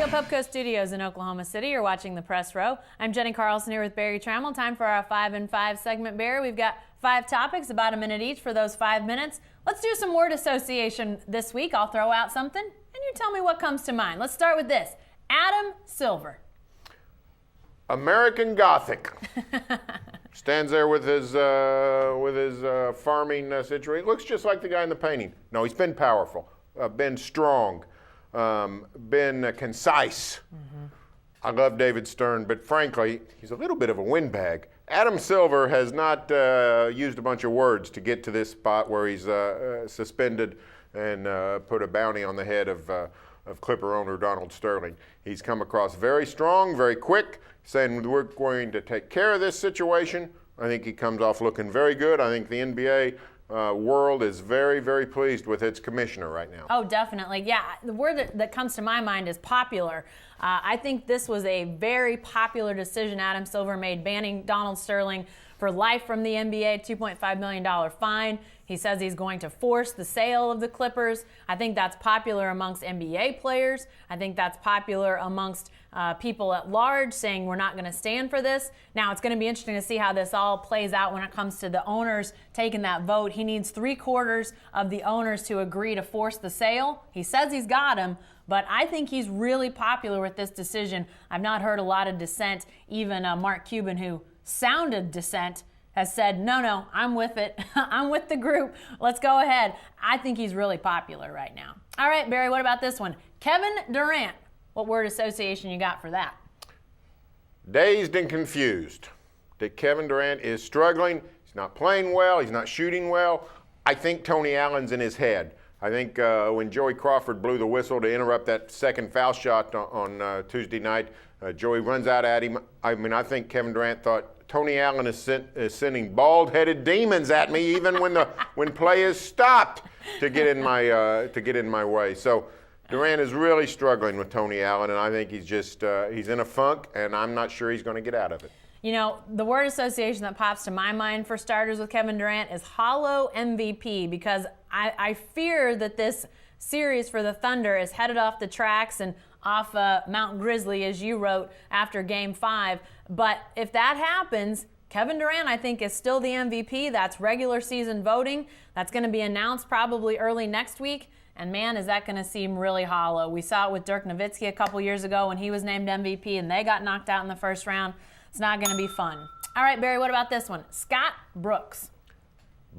Pubco Studios in Oklahoma City. You're watching the Press Row. I'm Jenny Carlson here with Barry Trammell. Time for our 5 and 5 segment, Barry. We've got 5 topics, about a minute each for those 5 minutes. Let's do some word association this week. I'll throw out something, and you tell me what comes to mind. Let's start with this. Adam Silver. American Gothic. Stands there with his farming situation. Looks just like the guy in the painting. No, he's been powerful, been strong, been concise. Mm-hmm. I love David Stern, but frankly, he's a little bit of a windbag. Adam Silver has not used a bunch of words to get to this spot where he's suspended and put a bounty on the head of Clipper owner Donald Sterling. He's come across very strong, very quick, saying we're going to take care of this situation. I think he comes off looking very good. I think the NBA world is very, very pleased with its commissioner right now. Oh, definitely. Yeah, the word that comes to my mind is popular. I think this was a very popular decision Adam Silver made, banning Donald Sterling for life from the NBA, $2.5 million fine. He says he's going to force the sale of the Clippers. I think that's popular amongst NBA players. I think that's popular amongst people at large, saying we're not going to stand for this. Now, it's going to be interesting to see how this all plays out when it comes to the owners taking that vote. He needs 3/4 of the owners to agree to force the sale. He says he's got them, but I think he's really popular with this decision. I've not heard a lot of dissent. Even Mark Cuban, who sounded dissent, has said, no, I'm with it. I'm with the group. Let's go ahead. I think he's really popular right now. All right, Barry, what about this one? Kevin Durant. What word association you got for that? Dazed and confused. That Kevin Durant is struggling. He's not playing well. He's not shooting well. I think Tony Allen's in his head. I think when Joey Crawford blew the whistle to interrupt that second foul shot on Tuesday night, Joey runs out at him. I think Kevin Durant thought Tony Allen is sending bald-headed demons at me even when play is stopped to get in my way. So Durant is really struggling with Tony Allen, and I think he's in a funk, and I'm not sure he's going to get out of it. You know, the word association that pops to my mind for starters with Kevin Durant is hollow MVP, because I fear that this series for the Thunder is headed off the tracks and off Mount Grizzly, as you wrote after Game 5. But if that happens, Kevin Durant, I think, is still the MVP. That's regular season voting. That's going to be announced probably early next week. And man, is that going to seem really hollow. We saw it with Dirk Nowitzki a couple years ago when he was named MVP and they got knocked out in the first round. It's not going to be fun. All right, Barry, what about this one? Scott Brooks.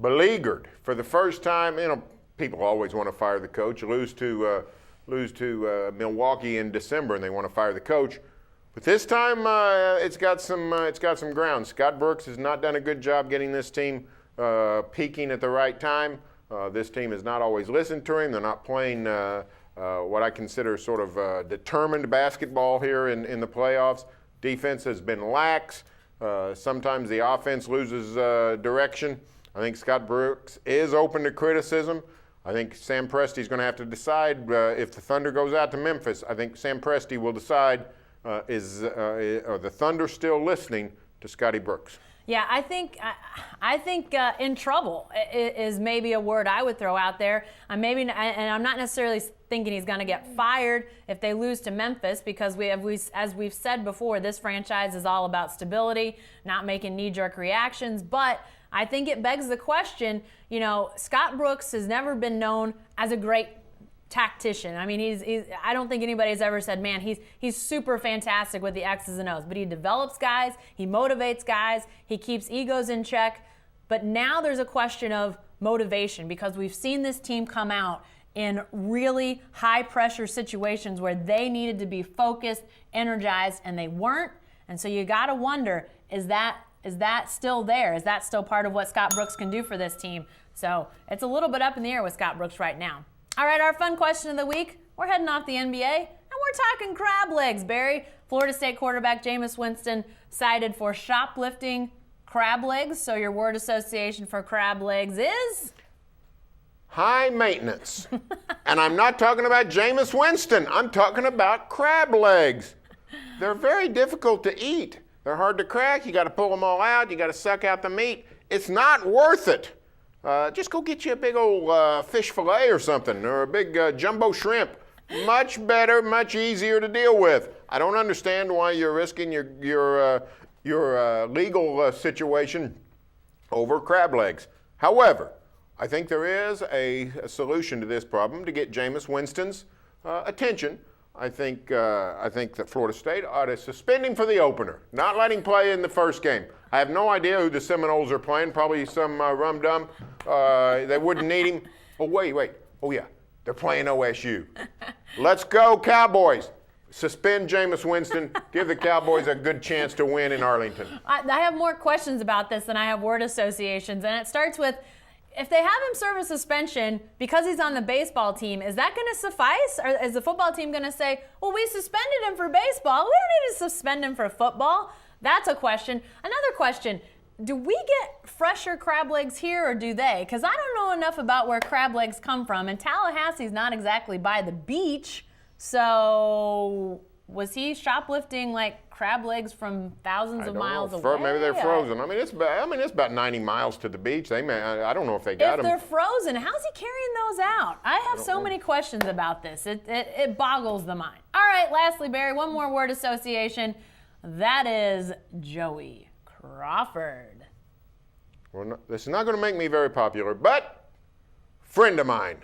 Beleaguered for the first time. You know, people always want to fire the coach. Lose to Milwaukee in December and they want to fire the coach. But this time it's got some ground. Scott Brooks has not done a good job getting this team peaking at the right time. This team has not always listened to him. They're not playing what I consider sort of determined basketball here in the playoffs. Defense has been lax. Sometimes the offense loses direction. I think Scott Brooks is open to criticism. I think Sam Presti's going to have to decide if the Thunder goes out to Memphis. I think Sam Presti will decide are the Thunder still listening to Scotty Brooks? Yeah, I think in trouble is maybe a word I would throw out there. And I'm not necessarily thinking he's going to get fired if they lose to Memphis, because as we've said before, this franchise is all about stability, not making knee-jerk reactions. But I think it begs the question, you know, Scott Brooks has never been known as a great tactician. I mean, I don't think anybody's ever said, man, he's super fantastic with the X's and O's. But he develops guys, he motivates guys, he keeps egos in check. But now there's a question of motivation, because we've seen this team come out in really high-pressure situations where they needed to be focused, energized, and they weren't. And so you got to wonder, is that still there? Is that still part of what Scott Brooks can do for this team? So it's a little bit up in the air with Scott Brooks right now. All right, our fun question of the week. We're heading off the NBA, and we're talking crab legs, Barry. Florida State quarterback Jameis Winston cited for shoplifting crab legs. So your word association for crab legs is? High maintenance. And I'm not talking about Jameis Winston. I'm talking about crab legs. They're very difficult to eat. They're hard to crack. You got to pull them all out. You got to suck out the meat. It's not worth it. Just go get you a big old fish fillet or something, or a big jumbo shrimp. Much better, much easier to deal with. I don't understand why you're risking your legal situation over crab legs. However, I think there is a solution to this problem to get Jameis Winston's attention. I think that Florida State ought to suspend him for the opener, not let him play in the first game. I have no idea who the Seminoles are playing, probably some rum-dum. They wouldn't need him. Oh, wait. Oh, yeah, they're playing OSU. Let's go, Cowboys. Suspend Jameis Winston. Give the Cowboys a good chance to win in Arlington. I have more questions about this than I have word associations, and it starts with, if they have him serve a suspension because he's on the baseball team, is that going to suffice? Or is the football team going to say, well, we suspended him for baseball. We don't need to suspend him for football? That's a question. Another question, do we get fresher crab legs here or do they? Because I don't know enough about where crab legs come from, and Tallahassee's not exactly by the beach. So was he shoplifting like crab legs from thousands of miles away? Maybe they're frozen. I mean, it's about 90 miles to the beach. I don't know if they got them. If they're frozen, how's he carrying those out? I have so many questions about this. It boggles the mind. All right, lastly, Barry, one more word association. That is Joey Crawford. Well, this is not going to make me very popular, but friend of mine.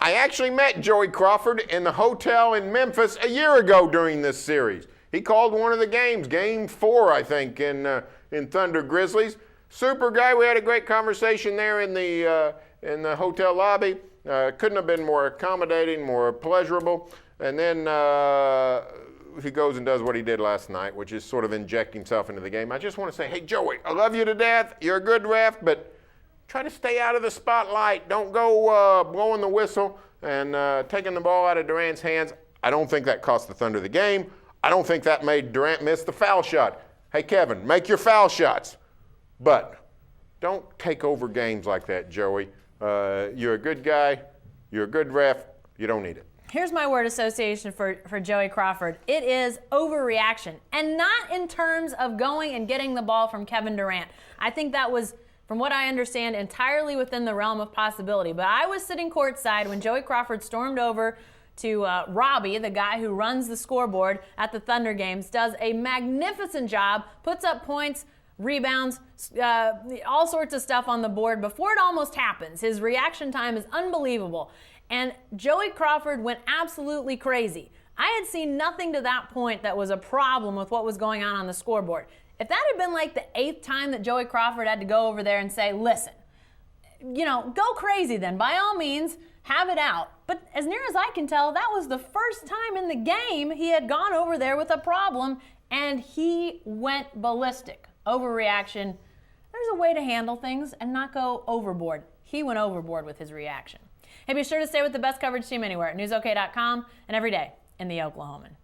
I actually met Joey Crawford in the hotel in Memphis a year ago during this series. He called one of the games, Game 4, I think, in Thunder Grizzlies. Super guy. We had a great conversation there in the hotel lobby. Couldn't have been more accommodating, more pleasurable. And then he goes and does what he did last night, which is sort of inject himself into the game. I just want to say, hey, Joey, I love you to death. You're a good ref, but try to stay out of the spotlight. Don't go blowing the whistle and taking the ball out of Durant's hands. I don't think that cost the Thunder the game. I don't think that made Durant miss the foul shot. Hey, Kevin, make your foul shots. But don't take over games like that, Joey. You're a good guy. You're a good ref. You don't need it. Here's my word association for Joey Crawford. It is overreaction, and not in terms of going and getting the ball from Kevin Durant. I think that was, from what I understand, entirely within the realm of possibility. But I was sitting courtside when Joey Crawford stormed over to Robbie, the guy who runs the scoreboard at the Thunder games, does a magnificent job, puts up points, rebounds, all sorts of stuff on the board before it almost happens. His reaction time is unbelievable. And Joey Crawford went absolutely crazy. I had seen nothing to that point that was a problem with what was going on the scoreboard. If that had been like the 8th time that Joey Crawford had to go over there and say, listen, go crazy then. By all means, have it out. But as near as I can tell, that was the first time in the game he had gone over there with a problem, and he went ballistic. Overreaction. There's a way to handle things and not go overboard. He went overboard with his reaction. Hey, be sure to stay with the best coverage team anywhere at newsok.com and every day in the Oklahoman.